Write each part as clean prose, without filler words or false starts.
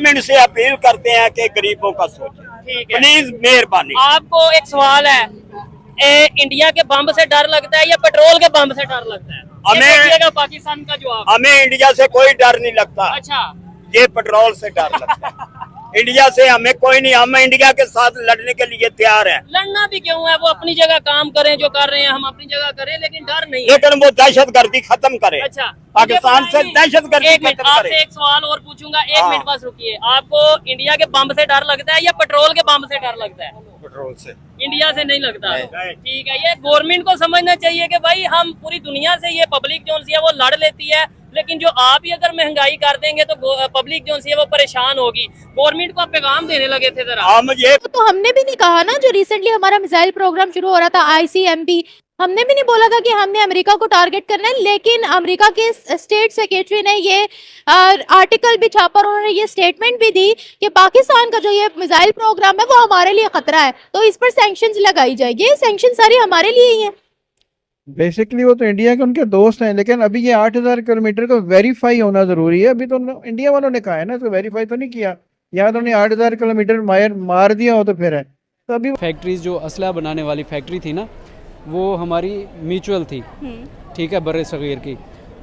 Government से appeal करते हैं कि गरीबों का सोचें, प्लीज मेहरबानी। आपको एक सवाल है, इंडिया के बम से डर लगता है या पेट्रोल के बम से डर लगता है? हमें पाकिस्तान का जवाब। हमें इंडिया से कोई डर नहीं लगता। अच्छा, ये पेट्रोल से डर लगता है। इंडिया से हमें कोई नहीं, हम इंडिया के साथ लड़ने के लिए तैयार हैं। लड़ना भी क्यों है, वो अपनी जगह काम करें, जो कर रहे हैं हम अपनी जगह करें, लेकिन डर नहीं है। लेकिन वो दहशतगर्दी खत्म करे। अच्छा, पाकिस्तान से दहशतगर्दी खत्म करे। आपसे एक सवाल और पूछूंगा, एक मिनट बस रुकिए। आपको इंडिया के बम से डर लगता है या पेट्रोल के बम से डर लगता है? पेट्रोल से। इंडिया से नहीं लगता। ठीक है, ये गवर्नमेंट को समझना चाहिए कि भाई हम पूरी दुनिया से, ये पब्लिक जो सी है वो लड़ लेती है, लेकिन जो आप ही अगर महंगाई कर देंगे तो पब्लिक जो सी है वो परेशान होगी। गवर्नमेंट को आप पैगाम देने लगे थे जरा। हम ये तो हमने भी नहीं कहा ना, जो रिसेंटली हमारा मिसाइल प्रोग्राम शुरू हो रहा था ICMP, हमने भी नहीं बोला था कि हमने अमेरिका को टारगेट करना है, लेकिन अमेरिका के स्टेट सेक्रेटरी ने ये आर्टिकल भी छापा और उन्होंने ये स्टेटमेंट भी दी कि पाकिस्तान का जो ये मिसाइल प्रोग्राम है वो हमारे लिए खतरा है, तो इस पर सैंक्शंस लगाई जाएगी। ये सैंक्शन सारी हमारे लिए ही है। बेसिकली वो तो इंडिया के उनके दोस्त हैं, लेकिन अभी ये 8000 किलोमीटर को वेरीफाई होना जरूरी है। अभी तो इंडिया वालों ने कहा है ना, इसको वेरीफाई तो नहीं किया। यहाँ तो उन्हें 8000 किलोमीटर मार दिया हो तो फिर है। तो अभी फैक्ट्रीज जो असला बनाने वाली फैक्ट्री थी ना, वो हमारी म्यूचुअल थी, ठीक है, बर्रे सगीर की।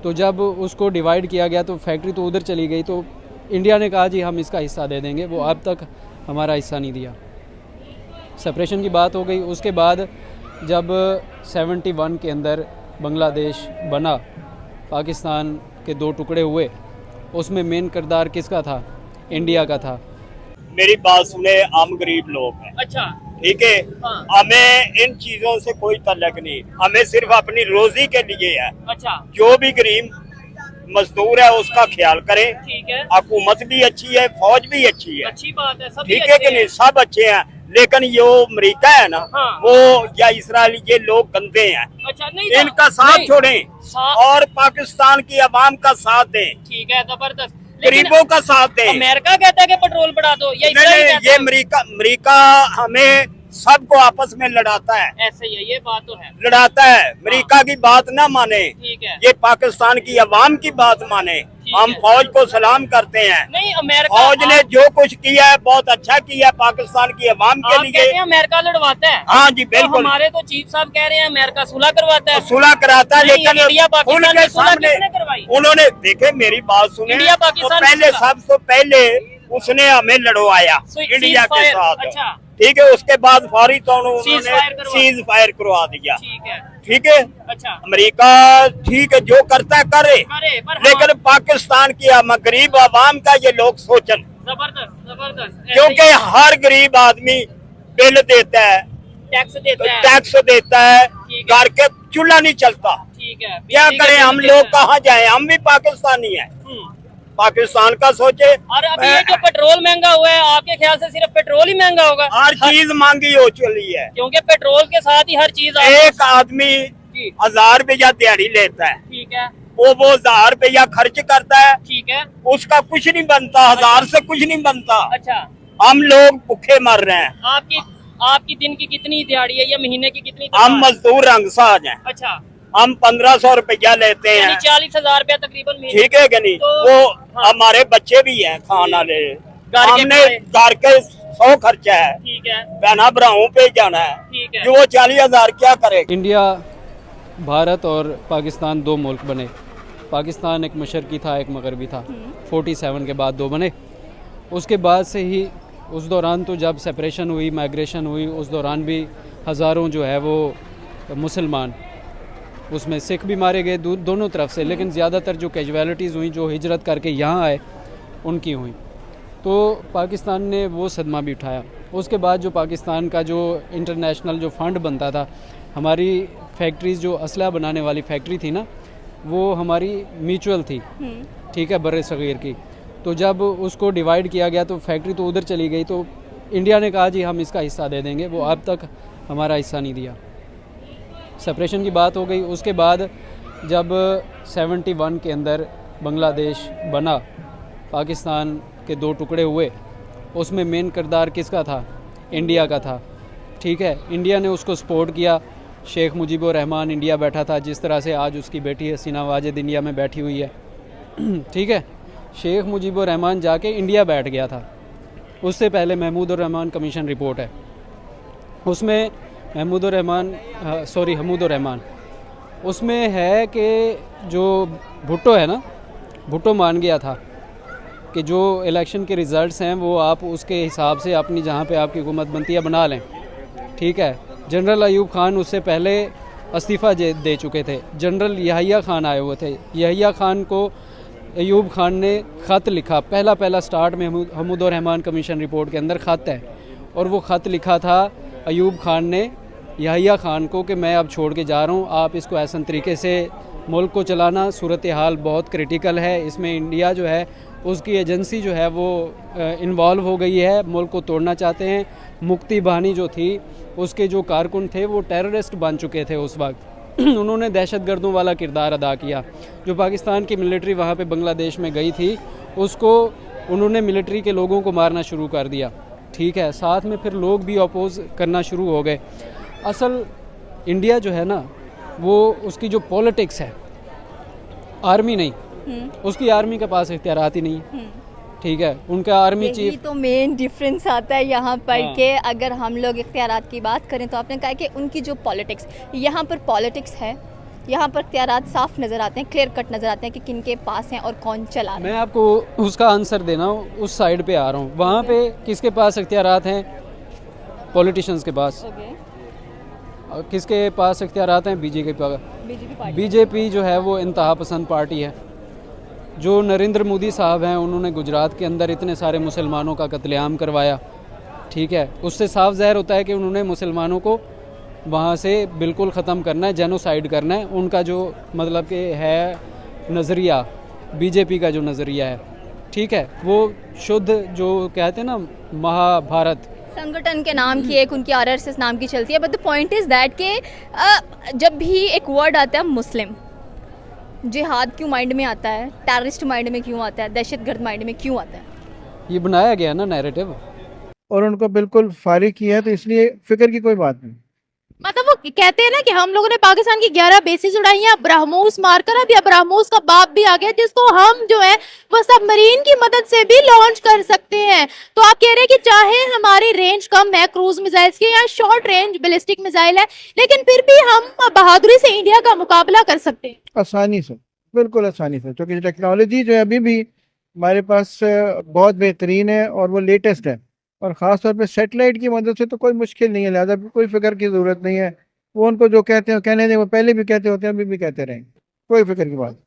तो जब उसको डिवाइड किया गया तो फैक्ट्री तो उधर चली गई, तो इंडिया ने कहा जी हम इसका हिस्सा दे देंगे। वो अब तक हमारा हिस्सा नहीं दिया। सेपरेशन की बात हो गई। उसके बाद जब 71 के अंदर बांग्लादेश बना, पाकिस्तान के 2 टुकड़े हुए, उसमें मेन किरदार किसका था? इंडिया का था। मेरी बात सुने, हम गरीब लोग हैं। अच्छा, ठीक है, हाँ। हमें इन चीजों से कोई तल्लक नहीं, हमें सिर्फ अपनी रोजी के लिए है। अच्छा, जो भी गरीब मजदूर है उसका ख्याल करें। ठीक है, हुकूमत भी अच्छी है, फौज भी अच्छी है, अच्छी बात है, सभी ठीक है कि नहीं, सब अच्छे हैं। लेकिन ये अमेरिका है ना, हाँ। वो या इसराइल, ये लोग गंदे हैं। अच्छा, नहीं इनका साथ छोड़ें और पाकिस्तान की आवाम का साथ दें, ठीक है, जबरदस्त। गरीबों का साथ दें। अमेरिका कहता है कि पेट्रोल बढ़ा दो, या नहीं, ये अमेरिका हमें सबको आपस में लड़ाता है। ऐसे ही है, ये बात तो है, लड़ाता है। अमेरिका की बात ना माने, ठीक है। ये पाकिस्तान की आवाम की बात माने। हम फौज को सलाम करते हैं। नहीं, अमेरिका फौज ने जो कुछ किया है बहुत अच्छा किया है पाकिस्तान की आवाम के लिए। कहते हैं अमेरिका लड़वाता है। हाँ जी, बिल्कुल। तो हमारे तो चीफ साहब कह रहे हैं अमेरिका सुलह करवाता है। सुलह कराता है, नहीं, लेकिन इंडिया पाकिस्तान उनके में सुलह सामने किसने करवाई? उन्होंने, देखे मेरी बात सुने, इंडिया पाकिस्तान तो पहले सबसे पहले उसने हमें लड़वाया इंडिया के साथ। अच्छा, ठीक है, उसके बाद फौरी तौर उन्होंने सीज फायर करवा दिया। ठीक है, ठीक है। अच्छा, अमेरिका ठीक है, जो करता है करे, पर लेकिन पाकिस्तान की गरीब आवाम का ये लोग सोचन। जबरदस्त, जबरदस्त। क्योंकि हर गरीब आदमी बिल देता है, टैक्स देता है, टैक्स देता है, घर के चूल्हा नहीं चलता। ठीक है, क्या करें हम लोग, कहाँ जाए? हम भी पाकिस्तानी हैं, पाकिस्तान का सोचे। और अभी ये जो पेट्रोल महंगा हुआ है, आपके ख्याल से सिर्फ पेट्रोल ही महंगा होगा? हर चीज महंगी हो चली है, क्योंकि पेट्रोल के साथ ही हर चीज। एक आदमी 1000 रुपया दिहाड़ी लेता है, ठीक है, वो 1000 रुपया खर्च करता है, ठीक है, उसका कुछ नहीं बनता, 1000 से कुछ नहीं बनता। अच्छा, हम लोग भूखे मर रहे हैं। आपकी दिन की कितनी दिहाड़ी है या महीने की कितनी? हम मजदूर रंगसाज हैं। अच्छा, हम 1500 रुपया लेते हैं, 40,000 रुपया तकरीबन। ठीक है कि नहीं? तो, वो हमारे बच्चे भी हैं खाने वाले, हमने घर के 100 खर्चा है, ठीक है, बहना भराओं पे जाना है, ठीक है। कि वो 40,000 क्या करे? इंडिया, भारत और पाकिस्तान 2 मुल्क बने। पाकिस्तान एक मशरकी था, एक मगरबी था। 47 के बाद 2 बने। उसके बाद से ही, उस दौरान तो जब सेपरेशन हुई, माइग्रेशन हुई, उस दौरान भी हज़ारों जो है वो मुसलमान, उसमें सिख भी मारे गए दोनों तरफ से, लेकिन ज़्यादातर जो कैजुअलिटीज़ हुई, जो हिजरत करके यहाँ आए, उनकी हुई। तो पाकिस्तान ने वो सदमा भी उठाया। उसके बाद जो पाकिस्तान का जो इंटरनेशनल जो फ़ंड बनता था, हमारी फैक्ट्रीज़ जो असला बनाने वाली फैक्ट्री थी ना, वो हमारी म्यूचुअल थी, ठीक है, बर्रे सगीर की। तो जब उसको डिवाइड किया गया तो फैक्ट्री तो उधर चली गई, तो इंडिया ने कहा जी हम इसका हिस्सा दे देंगे। वो अब तक हमारा हिस्सा नहीं दिया। सेपरेशन की बात हो गई। उसके बाद जब 71 के अंदर बांग्लादेश बना, पाकिस्तान के 2 टुकड़े हुए, उसमें मेन किरदार किसका था? इंडिया का था, ठीक है। इंडिया ने उसको सपोर्ट किया। शेख मुजीबुर रहमान इंडिया बैठा था, जिस तरह से आज उसकी बेटी हसीना वाजिद इंडिया में बैठी हुई है, ठीक है। शेख मुजीबुर रहमान जाके इंडिया बैठ गया था। उससे पहले महमूद उर रहमान कमीशन रिपोर्ट है, उसमें हमीदुर रहमान उसमें है कि जो भुट्टो है ना, भुट्टो मान गया था कि जो इलेक्शन के रिज़ल्ट्स हैं वो आप उसके हिसाब से अपनी जहाँ पे आपकी हुकूमत बनती है बना लें, ठीक है। जनरल अयूब खान उससे पहले इस्तीफ़ा दे चुके थे। जनरल याहिया खान आए हुए थे। याहिया खान को अयूब खान ने ख़त लिखा, पहला स्टार्ट में हमीदुर रहमान कमीशन रिपोर्ट के अंदर ख़त है, और वो ख़त लिखा था अयूब खान ने याहिया खान को कि मैं अब छोड़ के जा रहा हूँ, आप इसको ऐसा तरीके से मुल्क को चलाना, सूरत हाल बहुत क्रिटिकल है, इसमें इंडिया जो है उसकी एजेंसी जो है वो इन्वॉल्व हो गई है, मुल्क को तोड़ना चाहते हैं। मुक्ति बहानी जो थी उसके जो कारकुन थे वो टेररिस्ट बन चुके थे उस वक्त उन्होंने दहशतगर्दों वाला किरदार अदा किया। जो पाकिस्तान की मिलिट्री वहाँ पे बांग्लादेश में गई थी उसको उन्होंने मिलिट्री के लोगों को मारना शुरू कर दिया, ठीक है। साथ में फिर लोग भी अपोज करना शुरू हो गए। असल इंडिया जो है ना वो उसकी जो पॉलिटिक्स है, आर्मी नहीं, उसकी आर्मी के पास इख्तियारात ही नहीं है, ठीक है। उनका आर्मी यही चीफ तो मेन डिफरेंस आता है यहाँ पर के अगर हम लोग इख्तियारात की बात करें तो आपने कहा कि उनकी जो पॉलिटिक्स, यहाँ पर पॉलिटिक्स है, यहाँ पर इख्तियारात साफ नज़र आते हैं, क्लियर कट नज़र आते हैं कि किन के पास हैं और कौन चला रहा है। मैं आपको उसका आंसर देना हूँ, उस साइड पे आ रहा हूँ। वहाँ पे किसके पास इख्तियारात हैं? पॉलिटिशियंस के पास। और किसके पास इख्तियारात हैं? बीजेपी के पास। बीजेपी जो है वो इंतहा पसंद पार्टी है। जो नरेंद्र मोदी साहब हैं उन्होंने गुजरात के अंदर इतने सारे मुसलमानों का कत्लेआम करवाया, ठीक है। उससे साफ ज़ाहिर होता है कि उन्होंने मुसलमानों को वहाँ से बिल्कुल ख़त्म करना है, जेनोसाइड करना है। उनका जो मतलब कि है नज़रिया, बीजेपी का जो नज़रिया है, ठीक है, वो शुद्ध जो कहते हैं ना महाभारत संगठन के नाम की एक उनकी आरएसएस नाम की चलती है। But the point is that कि जब भी एक वर्ड आता है मुस्लिम, जिहाद क्यों माइंड में आता है, टेररिस्ट माइंड में क्यों आता है, दहशतगर्द माइंड में क्यों आता है? ये बनाया गया ना नैरेटिव, और उनको बिल्कुल फारिग किया है, तो इसलिए फिक्र की कोई बात नहीं। मतलब वो कहते हैं ना कि हम लोगों ने पाकिस्तान की 11 बेसिस उड़ाई हैं, ब्रह्मोस मारकर अब ब्रह्मोस का बाप भी आ गया जिसको हम जो है वो सबमरीन की मदद से भी लॉन्च कर सकते हैं। तो आप कह रहे हैं कि चाहे हमारी रेंज कम है क्रूज मिसाइल्स की या शॉर्ट रेंज बैलिस्टिक मिसाइल है, लेकिन फिर भी हम बहादुरी से इंडिया का मुकाबला कर सकते हैं आसानी से, बिल्कुल आसानी से, क्योंकि टेक्नोलॉजी जो है अभी भी हमारे पास बहुत बेहतरीन है और वो लेटेस्ट है, और ख़ास तौर पे सैटेलाइट की मदद से तो कोई मुश्किल नहीं है, लिहाजा कोई फिक्र की ज़रूरत नहीं है। वो उनको जो कहते हैं कहने दें, वो पहले भी कहते होते हैं, अभी भी कहते रहेंगे, कोई फिक्र की बात।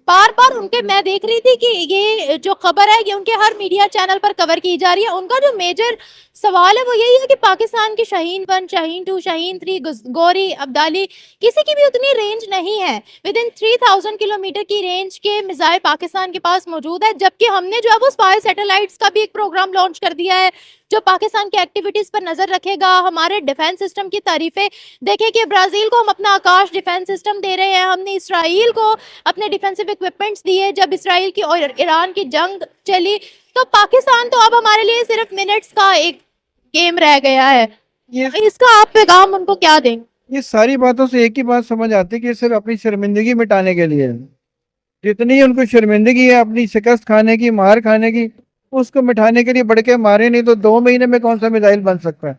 बार बार उनके, मैं देख रही थी कि ये जो खबर है ये उनके हर मीडिया चैनल पर कवर की जा रही है। उनका जो मेजर सवाल है वो यही है कि पाकिस्तान की शाहीन 1, शाहीन 2, शाहीन 3, गौरी, अब्दाली, किसी की भी उतनी रेंज नहीं है। विद इन 3000 किलोमीटर की रेंज के मिसाइल पाकिस्तान के पास मौजूद है, जबकि हमने जो है वो स्पाई सैटेलाइट्स का भी एक प्रोग्राम लॉन्च कर दिया है जो पाकिस्तान की एक्टिविटीज पर नजर रखेगा। हमारे डिफेंस सिस्टम की तारीफें देखें कि ब्राजील को हम अपना आकाश डिफेंस सिस्टम दे रहे हैं, हमने इसराइल को अपने डिफेंसिव इक्विपमेंट्स दिए जब इसराइल की और ईरान की जंग चली। तो पाकिस्तान तो अब हमारे लिए सिर्फ मिनट्स का एक गेम रह गया है। इसका आप पैगाम उनको क्या देंगे? ये सारी बातों से एक ही बात समझ आती है कि सिर्फ अपनी शर्मिंदगी मिटाने के लिए, जितनी उनको शर्मिंदगी है अपनी शिकस्त खाने की, मार खाने की, उसको मिटाने के लिए बढ़ के मारे, नहीं तो 2 महीने में कौन सा मिसाइल बन सकता है।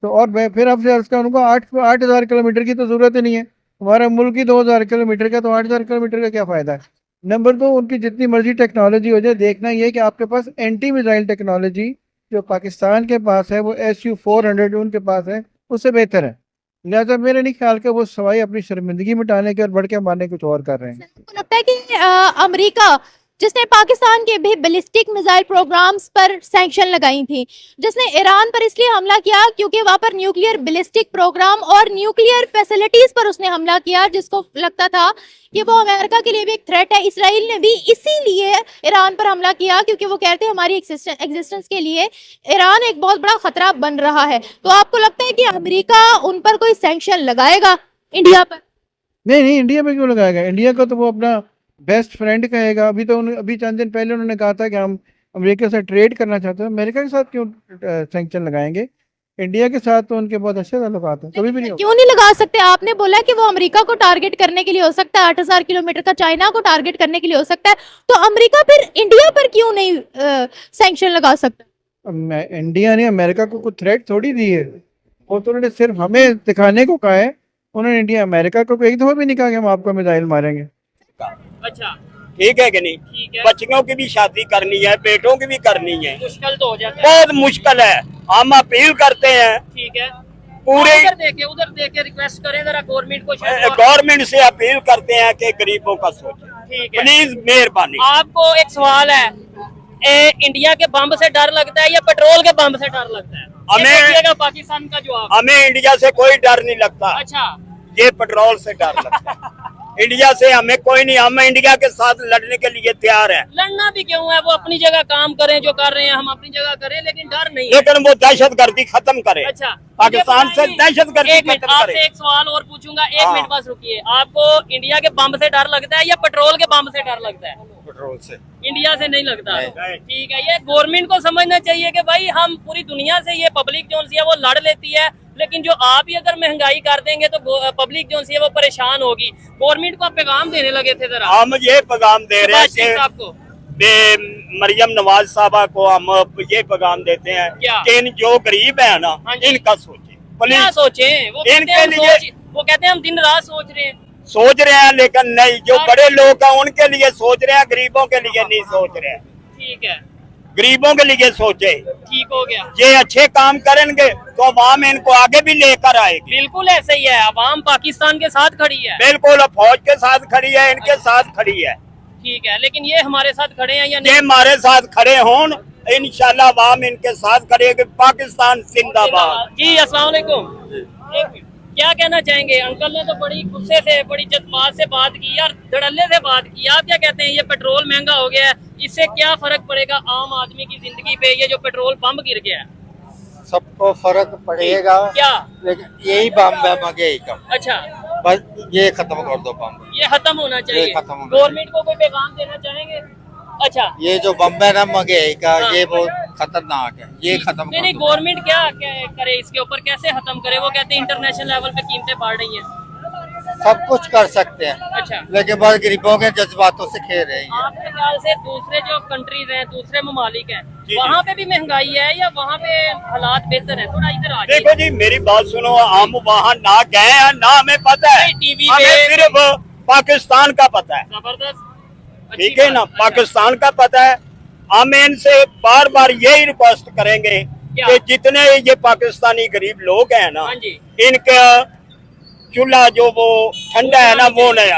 तो और फिर आपसे उसका उनको 8,000 किलोमीटर की तो जरूरत ही नहीं है। हमारा मुल्क ही 2,000 किलोमीटर का, तो 8,000 किलोमीटर का क्या फायदा है। नंबर 2, उनकी जितनी मर्जी टेक्नोलॉजी हो जाए, देखना ये कि आपके पास एंटी मिसाइल टेक्नोलॉजी जो पाकिस्तान के पास है वो SU-400 उनके पास है, उससे बेहतर है। लिहाजा मेरे नहीं ख्याल के वो सवाई अपनी शर्मिंदगी मिटाने के और बढ़ के मारने कुछ और कर रहे हैं। आपको लगता है कि अमेरिका जिसने पाकिस्तान के भी बैलिस्टिक मिसाइल प्रोग्राम्स पर सैंक्शन लगाई थी, जिसने ईरान पर इसलिए हमला किया क्योंकि वहां पर न्यूक्लियर बैलिस्टिक प्रोग्राम और न्यूक्लियर फैसिलिटीज पर उसने हमला किया, जिसको लगता था कि वो अमेरिका के लिए भी एक थ्रेट है। इसराइल ने भी इसीलिए ईरान पर हमला किया क्योंकि वो कहते हैं हमारी एग्जिस्टेंस के लिए ईरान एक बहुत बड़ा खतरा बन रहा है। तो आपको लगता है कि अमेरिका उन पर कोई सैंक्शन लगाएगा इंडिया पर? नहीं, इंडिया पे क्यों लगाएगा? इंडिया को तो वो अपना बेस्ट फ्रेंड कहेगा। अभी चंद दिन पहले उन्होंने कहा था कि हम अमेरिका से ट्रेड करना चाहते हैं। अमेरिका के साथ क्यों सैंक्शन लगाएंगे? इंडिया के साथ तो उनके बहुत अच्छे ताल्लुकात हैं, कभी भी नहीं होगा। क्यों नहीं लगा सकते? आपने बोला कि वो अमेरिका को टारगेट करने के लिए हो सकता है, 8000 किलोमीटर का चाइना को टारगेट करने के लिए हो सकता है, तो अमेरिका फिर इंडिया पर क्यों नहीं सैंक्शन लगा सकता? इंडिया ने अमेरिका को कोई थ्रेट थोड़ी दी है, वो तो उन्होंने सिर्फ हमें दिखाने को कहा है। उन्होंने इंडिया अमेरिका को एक दफा भी नहीं कहा कि हम आपको मिसाइल मारेंगे। अच्छा, ठीक है कि नहीं? ठीक है। बच्चियों की भी शादी करनी है, बेटों की भी करनी है, मुश्किल तो हो जाता है। बहुत मुश्किल है। हम अपील करते हैं ठीक है, पूरे उधर देखे रिक्वेस्ट करें जरा गवर्नमेंट को। गवर्नमेंट से अपील करते हैं कि गरीबों का सोचें, ठीक है, प्लीज मेहरबानी। आपको एक सवाल है, इंडिया के बम से डर लगता है या पेट्रोल के बम से डर लगता है? हमें पाकिस्तान का जवाब। हमें इंडिया से कोई डर नहीं लगता, अच्छा, ये पेट्रोल से डर लगता है। इंडिया से हमें कोई नहीं, हम इंडिया के साथ लड़ने के लिए तैयार हैं। लड़ना भी क्यों है? वो अपनी जगह काम करें, जो कर रहे हैं हम अपनी जगह करें, लेकिन डर नहीं है। लेकिन वो दहशतगर्दी खत्म करे। अच्छा, पाकिस्तान से दहशतगर्दी एक मिनट, खत्म आपसे करे। एक सवाल और पूछूंगा, एक हाँ। मिनट बस रुकिए। आपको इंडिया के बम से डर लगता है या पेट्रोल के बम से डर लगता है? पेट्रोल से। इंडिया से नहीं लगता। नहीं। ठीक है, ये गवर्नमेंट को समझना चाहिए कि भाई हम पूरी दुनिया से, ये पब्लिक जो सी है वो लड़ लेती है, लेकिन जो आप ही अगर महंगाई कर देंगे तो पब्लिक जो सी है वो परेशान होगी। गवर्नमेंट को आप पैगाम देने लगे थे जरा। हम ये पैगाम दे रहे हैं शहबाज शरीफ साहब को। मरियम नवाज साहबा को हम ये पैगाम देते हैं क्या? कि इन जो गरीब है ना, हाँ जी। इनका सोचें क्या प्लीज। सोचें? वो कहते इनके हैं हम लिए- वो कहते हैं हम दिन रात सोच रहे हैं। सोच रहे हैं, लेकिन नहीं, जो बड़े लोग हैं उनके लिए सोच रहे हैं, गरीबों के लिए नहीं सोच रहे हैं। ठीक है, गरीबों के लिए सोचे। ठीक हो गया। ये अच्छे काम करेंगे तो अवाम इनको आगे भी लेकर आएगी। बिल्कुल ऐसा ही है, अवाम पाकिस्तान के साथ खड़ी है। बिल्कुल, फौज के साथ खड़ी है, इनके साथ खड़ी है। ठीक है, लेकिन ये हमारे साथ खड़े हैं या ये नहीं? हमारे साथ खड़े हों, इंशाल्लाह अवाम इनके साथ खड़ेगी। पाकिस्तान जिंदाबाद। जी, अस्सलाम वालेकुम। एक मिनट, क्या कहना चाहेंगे? अंकल ने तो बड़ी गुस्से से, बड़ी जज्बात से बात की यार, धड़ल्ले से बात की। आप क्या कहते हैं? ये पेट्रोल महंगा हो गया है, इससे क्या फर्क पड़ेगा आम आदमी की जिंदगी पे? ये जो पेट्रोल पंप गिर गया है, सबको फर्क पड़ेगा, क्या? लेकिन यही बम है महंगाई कम। अच्छा, बस ये खत्म कर दो बम, ये खत्म होना चाहिए। ये खत्म होना गवर्नमेंट को कोई पैगाम देना चाहेंगे? अच्छा, ये जो बम है ना महंगाई का, हाँ। ये बहुत खतरनाक है, ये खत्म नहीं कर नहीं, दो। गवर्नमेंट क्या करे इसके ऊपर, कैसे खत्म करे? वो कहते हैं इंटरनेशनल लेवल पे कीमतें बढ़ रही हैं। सब कुछ कर सकते हैं, अच्छा, लेकिन बस गरीबों के जज्बातों से खेल रहे हैं। आपके ख्याल से दूसरे जो कंट्रीज हैं, दूसरे ममालिक हैं, जी। वहाँ पे भी महंगाई है या वहाँ पे हालात बेहतर है? थोड़ा इधर आ देखो जी, मेरी बात सुनो, हम वहाँ ना गए हैं, ना हमें पता है। नहीं, टीवी हमें पे- सिर्फ पाकिस्तान का पता है, जबरदस्त, अच्छी ठीक है ना? बात। अच्छा, पाकिस्तान का पता है। हम इनसे बार बार यही रिक्वेस्ट करेंगे क्या? कि जितने ये पाकिस्तानी गरीब लोग हैं ना, हाँ जी, इनका चूल्हा जो वो ठंडा है ना, वो नया,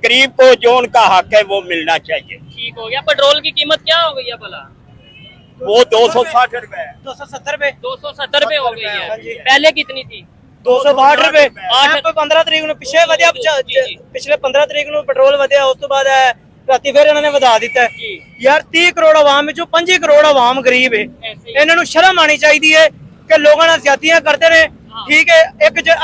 गरीब को जो उनका हक है वो मिलना चाहिए। ठीक हो गया। पेट्रोल की कीमत क्या हो गई है भला? वो 260 रुपए, 270 रुपए, 270 रुपए हो गई है। हाँ जी। पहले कितनी थी? 262 ਰੁਪਏ 15 ਤਰੀਕ ਨੂੰ ਪਿਛਲੇ ਵਧਿਆ ਜੀ, ਜੀ। ਪਿਛਲੇ 15 ਤਰੀਕ ਨੂੰ ਪੈਟਰੋਲ ਵਧਿਆ ਉਸ ਤੋਂ ਬਾਅਦ ਰਾਤੀ ਫਿਰ ਇਹਨਾਂ ਨੇ ਵਧਾ ਦਿੱਤਾ ਜੀ। ਯਾਰ 30 ਕਰੋੜ ਆਵਾਮ ਵਿੱਚੋਂ 5 ਕਰੋੜ ਆਵਾਮ ਗਰੀਬ ਹੈ ऐसे ही। ਇਹਨਾਂ ਨੂੰ ਸ਼ਰਮ ਆਣੀ ਚਾਹੀਦੀ ਹੈ ਕਿ ਲੋਕਾਂ ਨਾਲ ਜ਼ਿਆਦਤੀਆਂ ਕਰਦੇ ਨੇ ਠੀਕ ਹੈ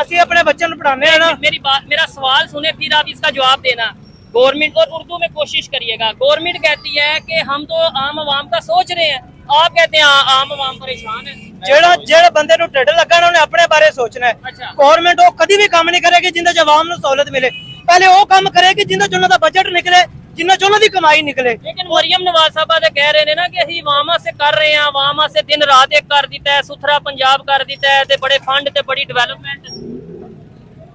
ਅਸੀਂ ਆਪਣੇ ਬੱਚਿਆਂ ਨੂੰ ਪੜਾਉਂਦੇ ਆ ਨਾ मेरी बात, मेरा सवाल सुने फिर आप इसका जवाब देना। गवर्नमेंट, और उर्दू में कोशिश करिएगा, गवर्नमेंट कहती है कि हम तो आम आवाम का सोच रहे हैं, आप कहते हैं आम आवाम परेशान है। ਜਿਹੜਾ ਬੰਦੇ ਨੂੰ ਢਿੱਡ ਲੱਗਾ ਨਾ ਉਹਨੇ ਆਪਣੇ ਬਾਰੇ ਸੋਚਣਾ ਹੈ अच्छा, ਗਵਰਨਮੈਂਟ ਉਹ ਕਦੀ ਵੀ ਕੰਮ ਨਹੀਂ ਕਰੇਗੀ ਜਿੰਦੇ ਚ ਆਵਾਮ ਨੂੰ ਸਹੂਲਤ ਮਿਲੇ ਪਹਿਲੇ ਉਹ ਕੰਮ ਕਰੇਗੀ ਜਿੰਦੇ ਚ ਉਹਨਾਂ ਦਾ ਬਜਟ ਨਿਕਲੇ ਜਿੰਨਾ ਚ ਉਹਨਾਂ ਦੀ ਕਮਾਈ ਨਿਕਲੇ लेकिन मरियम नवाज साहब तो कह रहे हैं ना कि ਅਸੀਂ ਆਵਾਮਾਂ से कर रहे हैं, आवामां से दिन रात एक कर ਦਿੱਤਾ है, सुथरा पंजाब कर ਦਿੱਤਾ है, ते बड़े फंड ते बड़ी डेवलपमेंट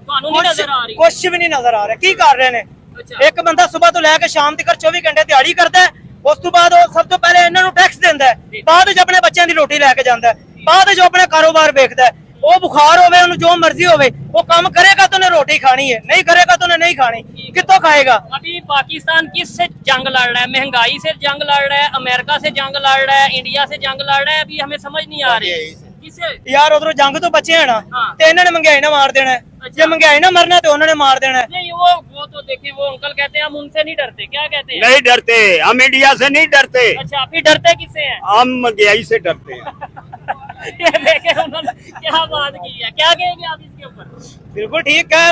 ਤੁਹਾਨੂੰ नहीं नजर आ रही? ਕੁਛ ਵੀ ਨਹੀਂ ਨਜ਼ਰ ਆ ਰਿਹਾ ਕੀ ਕਰ ਰਹੇ ਨੇ अच्छा, ਇੱਕ ਬੰਦਾ ਸਵੇਰ ਤੋਂ ਲੈ ਕੇ ਸ਼ਾਮ ਤੱਕ 24 ਘੰਟੇ ਦਿਹਾੜੀ ਕਰਦਾ ਹੈ ਉਸ ਤੋਂ ਬਾਅਦ ਉਹ ਸਭ ਤੋਂ ਪਹਿਲੇ ਇਹਨਾਂ ਨੂੰ ਟੈਕਸ ਦਿੰਦਾ ਹੈ ਬਾਅਦ ਵਿੱਚ ਆਪਣੇ ਬੱਚਿਆਂ ਦੀ ਰੋਟੀ ਲੈ ਕੇ ਜਾਂਦਾ ਹੈ ਬਾਅਦ ਵਿੱਚ ਆਪਣੇ ਕਾਰੋਬਾਰ ਵੇਖਦਾ ਹੈ ਉਹ ਬੁਖਾਰ ਹੋਵੇ ਉਹਨੂੰ ਜੋ ਮਰਜ਼ੀ ਹੋਵੇ ਉਹ ਕੰਮ ਕਰੇਗਾ ਤਾਂ ਉਹਨੇ ਰੋਟੀ ਖਾਣੀ ਹੈ ਨਹੀਂ ਕਰੇਗਾ ਤਾਂ ਉਹਨੇ ਨਹੀਂ ਖਾਣੀ ਕਿੱਥੋਂ ਖਾਏਗਾ अभी पाकिस्तान किस से जंग लड़ रहा है? महंगाई से जंग लड़ रहा है, अमेरिका से जंग लड़ रहा है, इंडिया से जंग लड़ रहा है? अभी हमें समझ नहीं आ रही किसे। ਯਾਰ ਉਧਰੋਂ ਜੰਗ ਤੋਂ ਬਚੇ ਹੈ ਨਾ हाँ। ਤੇ ਇਹਨਾਂ ਨੇ ਮਹਿੰਗਾਈ ਨਾਲ ਮਾਰ ਦੇਣਾ ਹੈ। ਜੇ ਮਹਿੰਗਾਈ ਨਾਲ ਮਰਨਾ ਤੇ ਉਹਨਾਂ ਨੇ ਮਾਰ ਦੇਣਾ ਹੈ। नहीं, वो तो देखिए, वो अंकल कहते हैं हम उनसे नहीं डरते। क्या कहते हैं? नहीं डरते, हम इंडिया से नहीं डरते, अच्छा, फिर डरते किससे हैं? हम महंगाई से डरते हैं। ये देखे उन्होंने क्या बात की है, क्या कहेंगे आप इसके ऊपर? बिल्कुल ठीक है,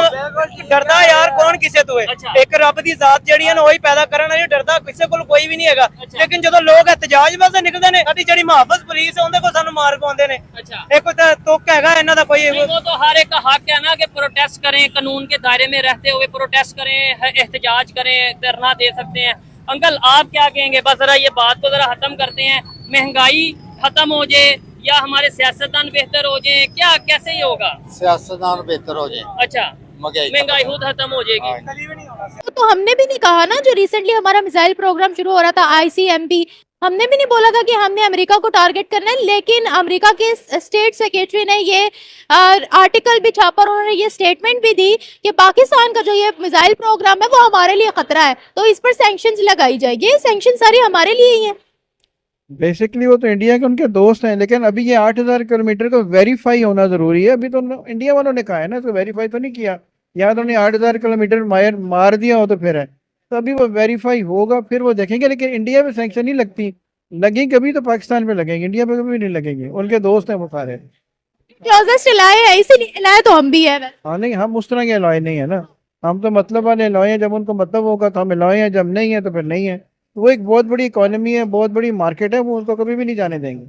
डरदा यार कौन किसे तो है। अच्छा। एक रब दी जात ਜਿਹੜੀ ਹੈ ਨਾ ਉਹੀ ਪੈਦਾ ਕਰਨ ਵਾਲੀ, ਡਰਦਾ ਕਿਸੇ ਕੋਲ ਕੋਈ ਵੀ ਨਹੀਂ ਹੈਗਾ। ਅੱਛਾ। ਲੇਕਿਨ ਜਦੋਂ ਲੋਕ ਇhtਜਾਜ ਵਾਸਤੇ ਨਿਕਲਦੇ ਨੇ, ਸਾਡੀ ਜਿਹੜੀ ਮੁਹਾਫਜ਼ ਪੁਲਿਸ ਹੈ ਉਹਦੇ ਕੋਲ ਸਾਨੂੰ ਮਾਰ ਪਾਉਂਦੇ ਨੇ। अच्छा, ਇੱਕ ਤਾਂ ਤੁੱਕ ਹੈਗਾ ਇਹਨਾਂ ਦਾ ਕੋਈ। नहीं, वो तो हर एक का हक है ना कि प्रोटेस्ट करें, कानून के दायरे में रहते हुए प्रोटेस्ट करें, एहतजाज करें, धरना दे सकते हैं। अंकल आप क्या कहेंगे? बस जरा ये बात को जरा खत्म करते हैं, महंगाई खत्म हो जाए या हमारे सियासतदान बेहतर हो जाए, क्या कैसे ये होगा? सियासतदान बेहतर हो जाए, अच्छा, महंगाई खुद खत्म हो जाएगी। तो हमने भी नहीं कहा ना, जो रिसेंटली हमारा मिसाइल प्रोग्राम शुरू हो रहा था ICMP, हमने भी नहीं बोला था कि हमने अमेरिका को टारगेट करना है, लेकिन अमेरिका के स्टेट सेक्रेटरी ने ये आर्टिकल भी छापा और उन्होंने ये स्टेटमेंट भी दी कि पाकिस्तान का जो ये मिसाइल प्रोग्राम है वो हमारे लिए खतरा है, तो इस पर सैंक्शंस लगाई जाएगी। ये सैंक्शन सारी हमारे लिए ही है। बेसिकली वो तो इंडिया के उनके दोस्त हैं, लेकिन अभी ये 8000 किलोमीटर को वेरीफाई होना जरूरी है। अभी तो इंडिया वालों ने कहा है ना, तो वेरीफाई तो नहीं किया, या तो उन्होंने 8000 किलोमीटर मार दिया हो तो फिर है, तो अभी वो वेरीफाई होगा फिर वो देखेंगे। लेकिन इंडिया में सैंक्शन नहीं लगती, लगेंगी कभी तो पाकिस्तान पे लगेंगे, इंडिया पे कभी नहीं लगेंगे, उनके दोस्त हैं वो सारे। क्लोजेस्ट एलाय है, इसीलिए एलाय तो हम भी है। हाँ नहीं, हम उस तरह के एलॉय नहीं है ना, हम तो मतलब वाले एलॉय हैं, जब उनको मतलब होगा तो हम एलॉय हैं, जब नहीं है तो फिर नहीं है। वो एक बहुत बड़ी इकोनॉमी है, बहुत बड़ी मार्केट है, वो उनको कभी भी नहीं जाने देंगे।